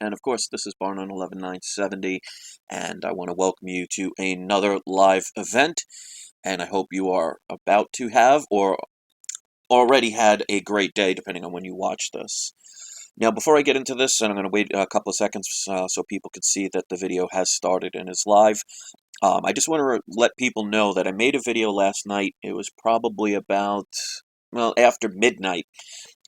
and of course this is Barn on 11970, and I want to welcome you to another live event, and I hope you are about to have or already had a great day, depending on when you watch this. Now, before I get into this, and I'm going to wait a couple of seconds so people can see that the video has started and is live, I just want to let people know that I made a video last night. It was probably about, well, after midnight,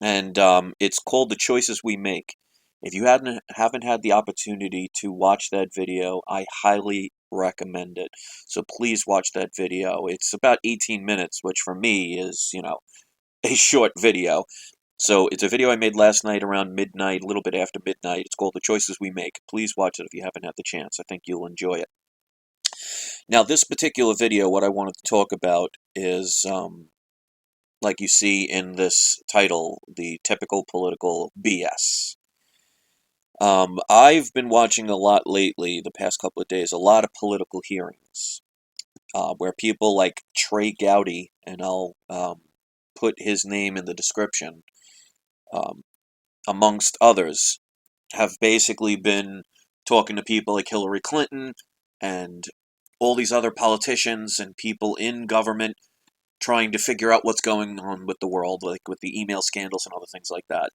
and it's called The Choices We Make. If you haven't had the opportunity to watch that video, I highly recommend it. So please watch that video. It's about 18 minutes, which for me is, a short video. So it's a video I made last night around midnight, a little bit after midnight. It's called The Choices We Make. Please watch it if you haven't had the chance. I think you'll enjoy it. Now, this particular video, what I wanted to talk about is, like you see in this title, the typical political BS. I've been watching a lot lately, the past couple of days, a lot of political hearings, where people like Trey Gowdy, and I'll put his name in the description, amongst others, have basically been talking to people like Hillary Clinton and all these other politicians and people in government trying to figure out what's going on with the world, like with the email scandals and other things like that.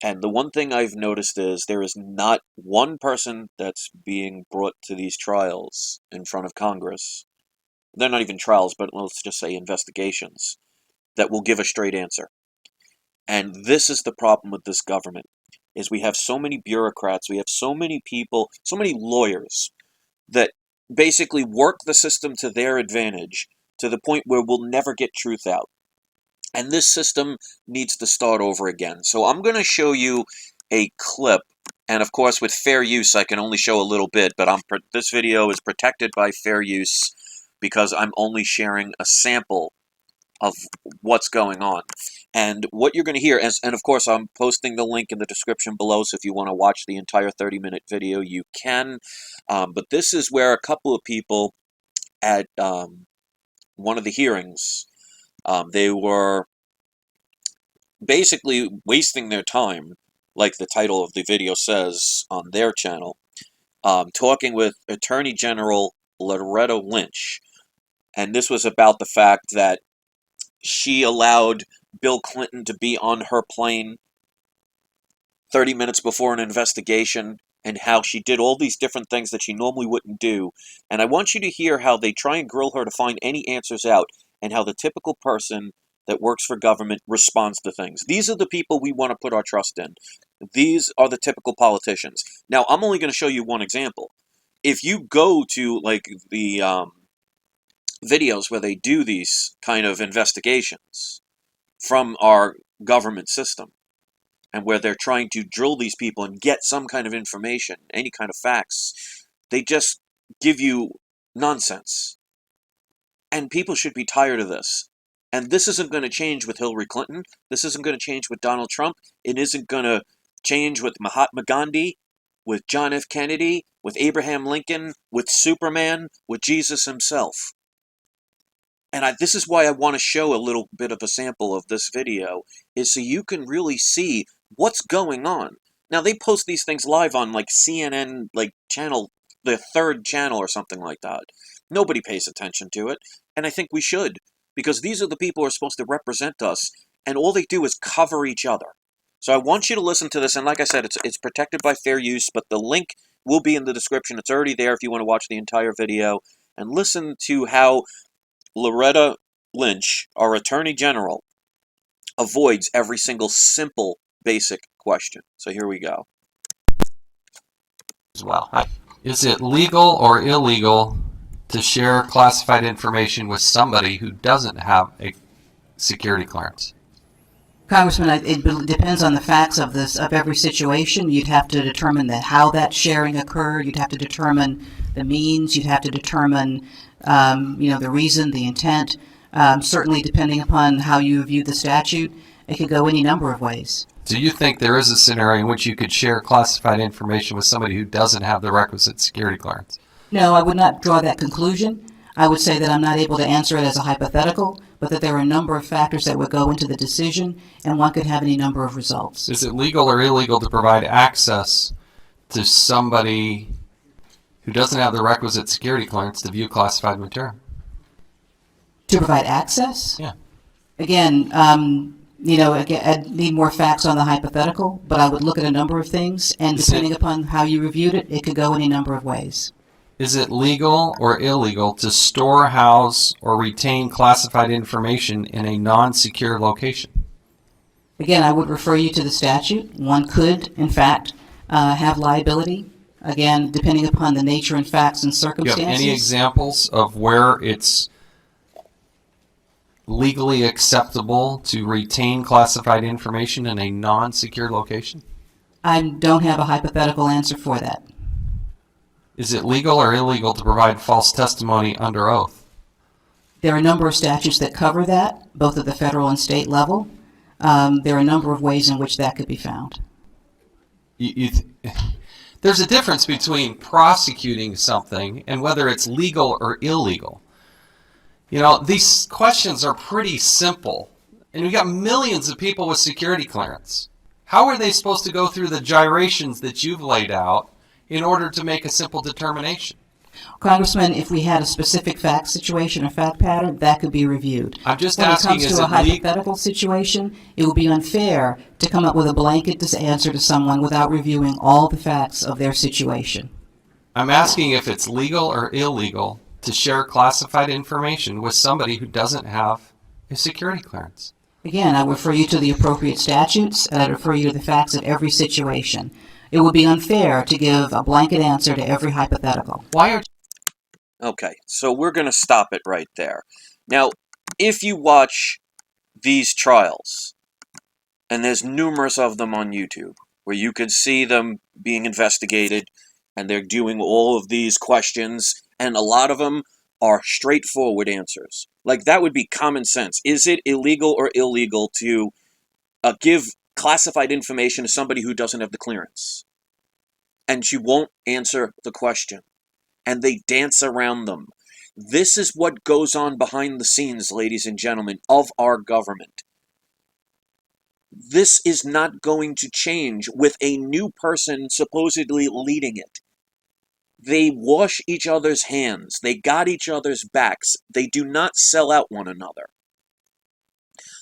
And the one thing I've noticed is there is not one person that's being brought to these trials in front of Congress. They're not even trials, but let's just say investigations, that will give a straight answer. And this is the problem with this government, is we have so many bureaucrats, we have so many people, so many lawyers that basically work the system to their advantage to the point where we'll never get truth out. And this system needs to start over again. So I'm going to show you a clip, and of course with fair use I can only show a little bit, but this video is protected by fair use because I'm only sharing a sample of what's going on. And what you're going to hear, and of course I'm posting the link in the description below, so if you want to watch the entire 30-minute video, you can. But this is where a couple of people at one of the hearings, they were basically wasting their time, like the title of the video says on their channel, talking with Attorney General Loretta Lynch. And this was about the fact that she allowed Bill Clinton to be on her plane 30 minutes before an investigation, and how she did all these different things that she normally wouldn't do. And I want you to hear how they try and grill her to find any answers out, and how the typical person that works for government responds to things. These are the people we want to put our trust in. These are the typical politicians. Now, I'm only going to show you one example. If you go to, like, the videos where they do these kind of investigations from our government system, and where they're trying to drill these people and get some kind of information, any kind of facts, they just give you nonsense. And people should be tired of this. And this isn't going to change with Hillary Clinton. This isn't going to change with Donald Trump. It isn't going to change with Mahatma Gandhi, with John F. Kennedy, with Abraham Lincoln, with Superman, with Jesus himself. And this is why I want to show a little bit of a sample of this video, is so you can really see what's going on. Now, they post these things live on, like, CNN, like, channel, the third channel or something like that. Nobody pays attention to it, and I think we should, because these are the people who are supposed to represent us, and all they do is cover each other. So I want you to listen to this, and like I said, it's protected by fair use, but the link will be in the description. It's already there if you want to watch the entire video, and listen to how Loretta Lynch, our Attorney General, avoids every single simple, basic question. So here we go. As well. Is it legal or illegal to share classified information with somebody who doesn't have a security clearance? Congressman, it depends on the facts of every situation. You'd have to determine how that sharing occurred. You'd have to determine the means. You'd have to determine, the reason, the intent. Certainly, depending upon how you view the statute, it could go any number of ways. Do you think there is a scenario in which you could share classified information with somebody who doesn't have the requisite security clearance? No, I would not draw that conclusion. I would say that I'm not able to answer it as a hypothetical, but that there are a number of factors that would go into the decision, and one could have any number of results. Is it legal or illegal to provide access to somebody who doesn't have the requisite security clearance to view classified material? To provide access? Yeah. Again, again, I'd need more facts on the hypothetical, but I would look at a number of things, and depending upon how you reviewed it, it could go any number of ways. Is it legal or illegal to store, house, or retain classified information in a non-secure location? Again, I would refer you to the statute. One could, in fact, have liability. Again, depending upon the nature and facts and Do you circumstances. have any examples of where it's legally acceptable to retain classified information in a non-secure location? I don't have a hypothetical answer for that. Is it legal or illegal to provide false testimony under oath? There are a number of statutes that cover that, both at the federal and state level. There are a number of ways in which that could be found. There's a difference between prosecuting something and whether it's legal or illegal. You know, these questions are pretty simple, and we've got millions of people with security clearance. How are they supposed to go through the gyrations that you've laid out in order to make a simple determination? Congressman, if we had a specific fact situation or fact pattern, that could be reviewed. I'm just when asking, it comes is to a it legal? hypothetical situation, it would be unfair to come up with a blanket answer to someone without reviewing all the facts of their situation. I'm asking if it's legal or illegal to share classified information with somebody who doesn't have a security clearance. Again, I would refer you to the appropriate statutes, and I'd refer you to the facts of every situation. It would be unfair to give a blanket answer to every hypothetical. Why are Okay, so we're going to stop it right there. Now, if you watch these trials, and there's numerous of them on YouTube, where you can see them being investigated, and they're doing all of these questions, and a lot of them are straightforward answers. Like, that would be common sense. Is it illegal or illegal to give classified information to somebody who doesn't have the clearance? And she won't answer the question. And they dance around them. This is what goes on behind the scenes, ladies and gentlemen, of our government. This is not going to change with a new person supposedly leading it. They wash each other's hands. They got each other's backs. They do not sell out one another.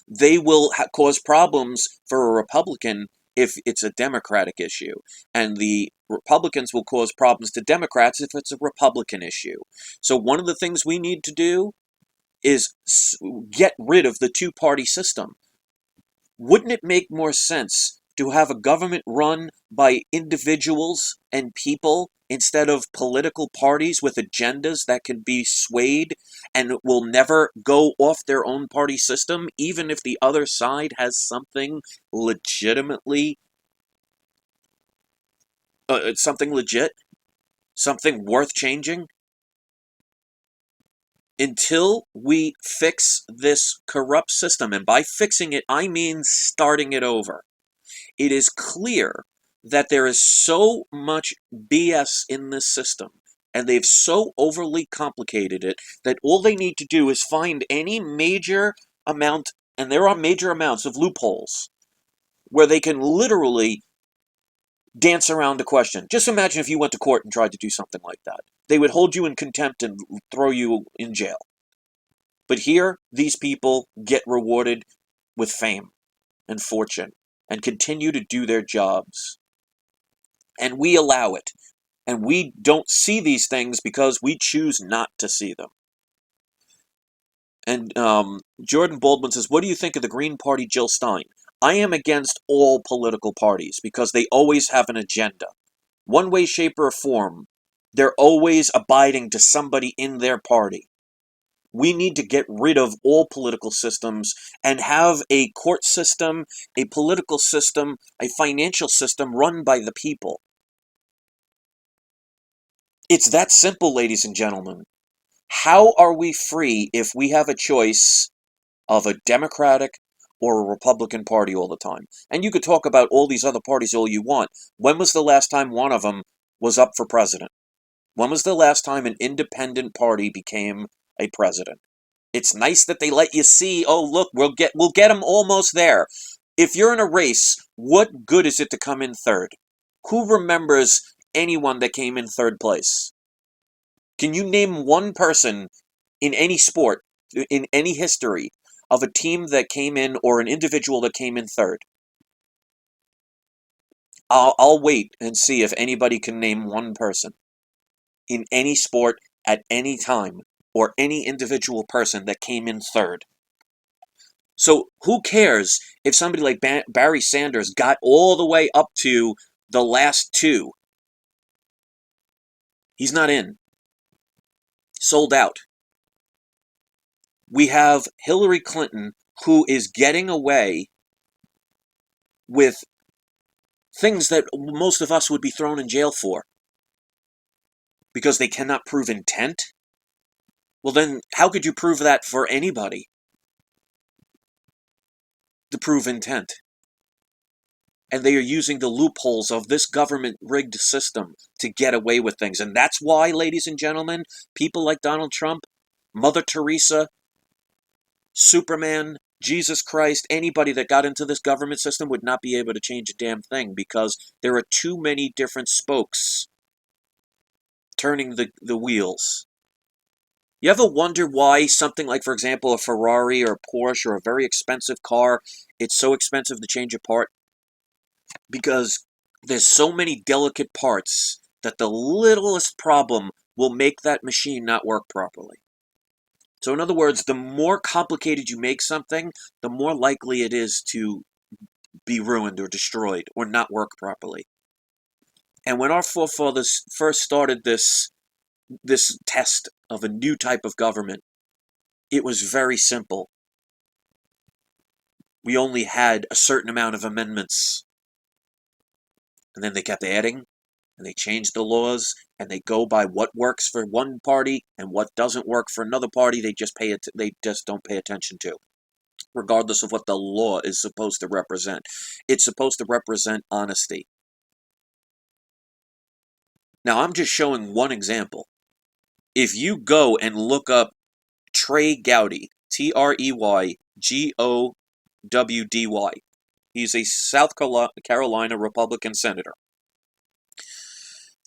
They will cause problems for a Republican if it's a Democratic issue, and the Republicans will cause problems to Democrats if it's a Republican issue. So one of the things we need to do is get rid of the two-party system. Wouldn't it make more sense to have a government run by individuals and people instead of political parties with agendas that can be swayed and will never go off their own party system, even if the other side has something legitimately, something legit, something worth changing? Until we fix this corrupt system, and by fixing it, I mean starting it over, it is clear that there is so much BS in this system, and they've so overly complicated it, that all they need to do is find any major amount, and there are major amounts of loopholes, where they can literally dance around the question. Just imagine if you went to court and tried to do something like that. They would hold you in contempt and throw you in jail. But here, these people get rewarded with fame and fortune and continue to do their jobs. And we allow it. And we don't see these things because we choose not to see them. And Jordan Baldwin says, what do you think of the Green Party, Jill Stein? I am against all political parties because they always have an agenda. One way, shape, or form, they're always abiding to somebody in their party. We need to get rid of all political systems and have a court system, a political system, a financial system run by the people. It's that simple, ladies and gentlemen. How are we free if we have a choice of a Democratic or a Republican Party all the time? And you could talk about all these other parties all you want. When was the last time one of them was up for president? When was the last time an independent party became a president? It's nice that they let you see, oh, look, we'll get them almost there. If you're in a race, what good is it to come in third? Who remembers anyone that came in third place? Can you name one person in any sport, in any history, of a team that came in or an individual that came in third? I'll wait and see if anybody can name one person in any sport at any time or any individual person that came in third. So who cares if somebody like Barry Sanders got all the way up to the last two? He's not in. Sold out. We have Hillary Clinton, who is getting away with things that most of us would be thrown in jail for because they cannot prove intent. Well, then how could you prove that for anybody? To prove intent. And they are using the loopholes of this government-rigged system to get away with things. And that's why, ladies and gentlemen, people like Donald Trump, Mother Teresa, Superman, Jesus Christ, anybody that got into this government system would not be able to change a damn thing because there are too many different spokes turning the wheels. You ever wonder why something like, for example, a Ferrari or a Porsche or a very expensive car, it's so expensive to change apart? Because there's so many delicate parts that the littlest problem will make that machine not work properly. So in other words, the more complicated you make something, the more likely it is to be ruined or destroyed or not work properly. And when our forefathers first started this test of a new type of government, it was very simple. We only had a certain amount of amendments. And then they kept adding, and they changed the laws, and they go by what works for one party and what doesn't work for another party. They just don't pay attention to, regardless of what the law is supposed to represent. It's supposed to represent honesty. Now, I'm just showing one example. If you go and look up Trey Gowdy, Treygowdy, he's a South Carolina Republican senator.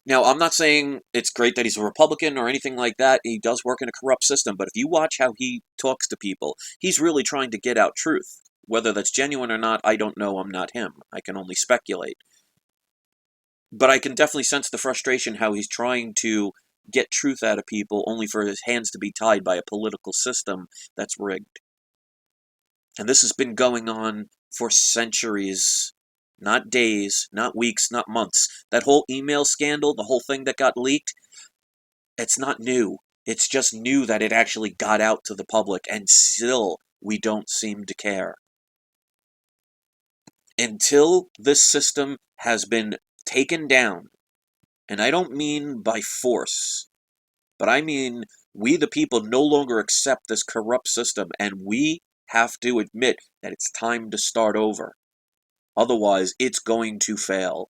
Now, I'm not saying it's great that he's a Republican or anything like that. He does work in a corrupt system, but if you watch how he talks to people, he's really trying to get out truth. Whether that's genuine or not, I don't know. I'm not him. I can only speculate. But I can definitely sense the frustration how he's trying to get truth out of people only for his hands to be tied by a political system that's rigged. And this has been going on for centuries. Not days, not weeks, not months. That whole email scandal, the whole thing that got leaked, it's not new. It's just new that it actually got out to the public, and still we don't seem to care. Until this system has been taken down, and I don't mean by force, but I mean we the people no longer accept this corrupt system, and we have to admit that it's time to start over. Otherwise, it's going to fail.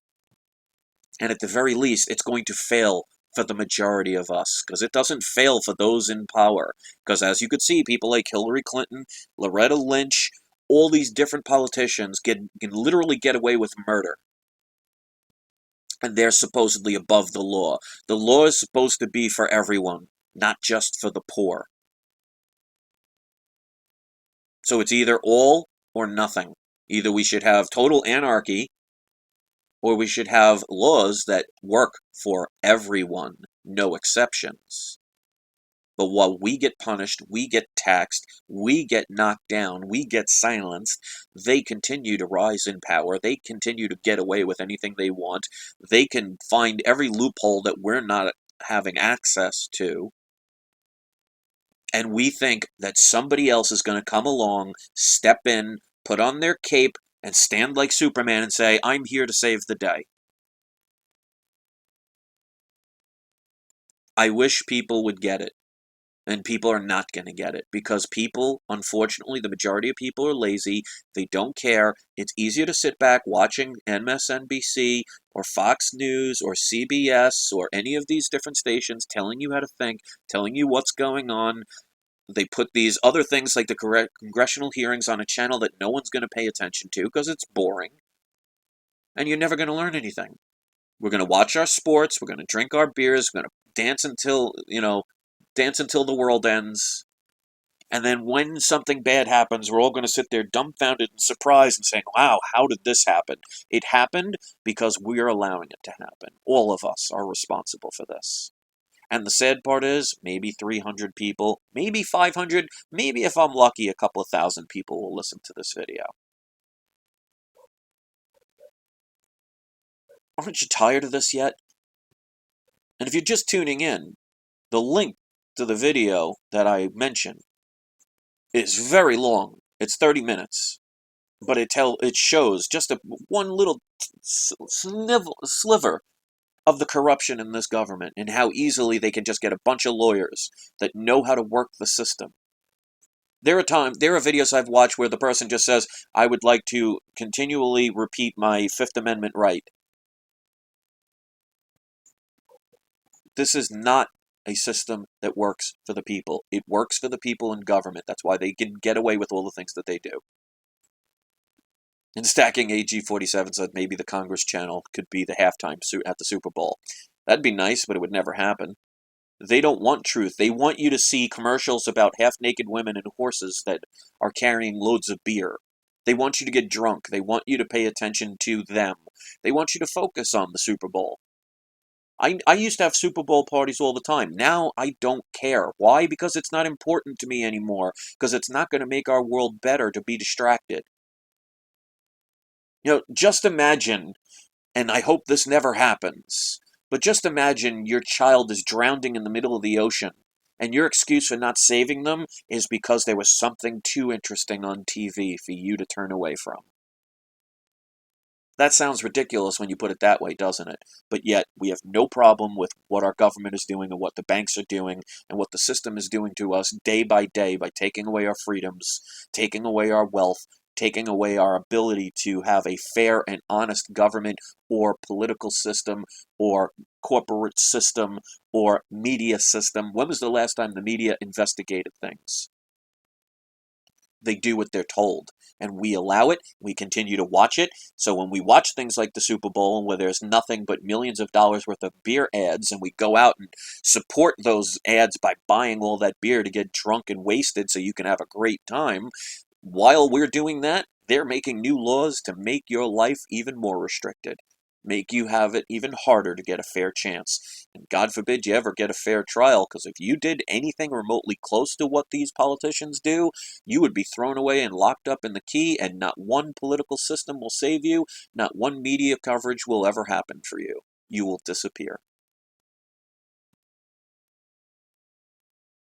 And at the very least, it's going to fail for the majority of us, because it doesn't fail for those in power. Because as you could see, people like Hillary Clinton, Loretta Lynch, all these different politicians can literally get away with murder. And they're supposedly above the law. The law is supposed to be for everyone, not just for the poor. So it's either all or nothing. Either we should have total anarchy, or we should have laws that work for everyone, no exceptions. But while we get punished, we get taxed, we get knocked down, we get silenced, they continue to rise in power, they continue to get away with anything they want, they can find every loophole that we're not having access to, and we think that somebody else is going to come along, step in, put on their cape, and stand like Superman and say, I'm here to save the day. I wish people would get it. And people are not going to get it. Because people, unfortunately, the majority of people are lazy. They don't care. It's easier to sit back watching MSNBC or Fox News or CBS or any of these different stations telling you how to think, telling you what's going on. They put these other things like the congressional hearings on a channel that no one's going to pay attention to because it's boring. And you're never going to learn anything. We're going to watch our sports. We're going to drink our beers. We're going to dance until the world ends. And then when something bad happens, we're all going to sit there dumbfounded and surprised and saying, wow, how did this happen? It happened because we're allowing it to happen. All of us are responsible for this. And the sad part is, maybe 300 people, maybe 500, maybe if I'm lucky, a couple of thousand people will listen to this video. Aren't you tired of this yet? And if you're just tuning in, the link to the video that I mentioned is very long. It's 30 minutes. But it shows just one little sliver of the corruption in this government and how easily they can just get a bunch of lawyers that know how to work the system. There are videos I've watched where the person just says, I would like to continually repeat my Fifth Amendment right. This is not a system that works for the people. It works for the people in government. That's why they can get away with all the things that they do. And Stacking AG47 said maybe the Congress channel could be the halftime at the Super Bowl. That'd be nice, but it would never happen. They don't want truth. They want you to see commercials about half-naked women and horses that are carrying loads of beer. They want you to get drunk. They want you to pay attention to them. They want you to focus on the Super Bowl. I used to have Super Bowl parties all the time. Now I don't care. Why? Because it's not important to me anymore. Because it's not going to make our world better to be distracted. Just imagine, and I hope this never happens, but just imagine your child is drowning in the middle of the ocean, and your excuse for not saving them is because there was something too interesting on TV for you to turn away from. That sounds ridiculous when you put it that way, doesn't it? But yet, we have no problem with what our government is doing and what the banks are doing and what the system is doing to us day by day by taking away our freedoms, taking away our wealth, taking away our ability to have a fair and honest government or political system or corporate system or media system. When was the last time the media investigated things? They do what they're told, and we allow it. We continue to watch it. So when we watch things like the Super Bowl, where there's nothing but millions of dollars worth of beer ads, and we go out and support those ads by buying all that beer to get drunk and wasted so you can have a great time, while we're doing that, they're making new laws to make your life even more restricted, make you have it even harder to get a fair chance. And God forbid you ever get a fair trial, because if you did anything remotely close to what these politicians do, you would be thrown away and locked up in the key, and not one political system will save you, not one media coverage will ever happen for you. You will disappear.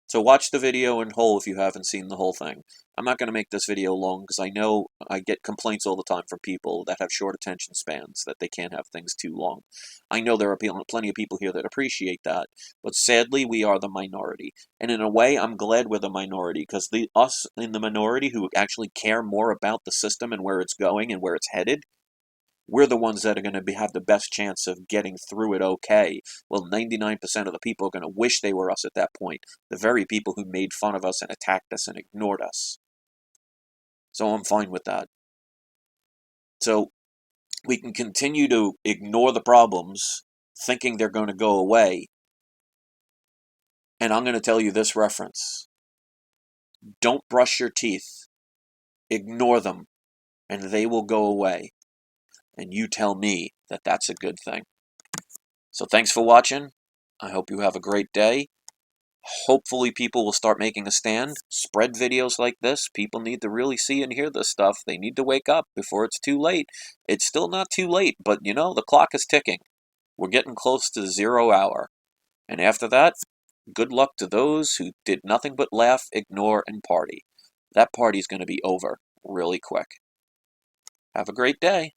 So watch the video in whole if you haven't seen the whole thing. I'm not going to make this video long because I know I get complaints all the time from people that have short attention spans, that they can't have things too long. I know there are plenty of people here that appreciate that, but sadly we are the minority. And in a way, I'm glad we're the minority, because us in the minority who actually care more about the system and where it's going and where it's headed, we're the ones that are going to have the best chance of getting through it okay. Well, 99% of the people are going to wish they were us at that point. The very people who made fun of us and attacked us and ignored us. So I'm fine with that. So we can continue to ignore the problems, thinking they're going to go away. And I'm going to tell you this reference. Don't brush your teeth. Ignore them, and they will go away. And you tell me that that's a good thing. So thanks for watching. I hope you have a great day. Hopefully people will start making a stand. Spread videos like this. People need to really see and hear this stuff. They need to wake up before it's too late. It's still not too late, but the clock is ticking. We're getting close to 0 hour. And after that, good luck to those who did nothing but laugh, ignore, and party. That party's going to be over really quick. Have a great day.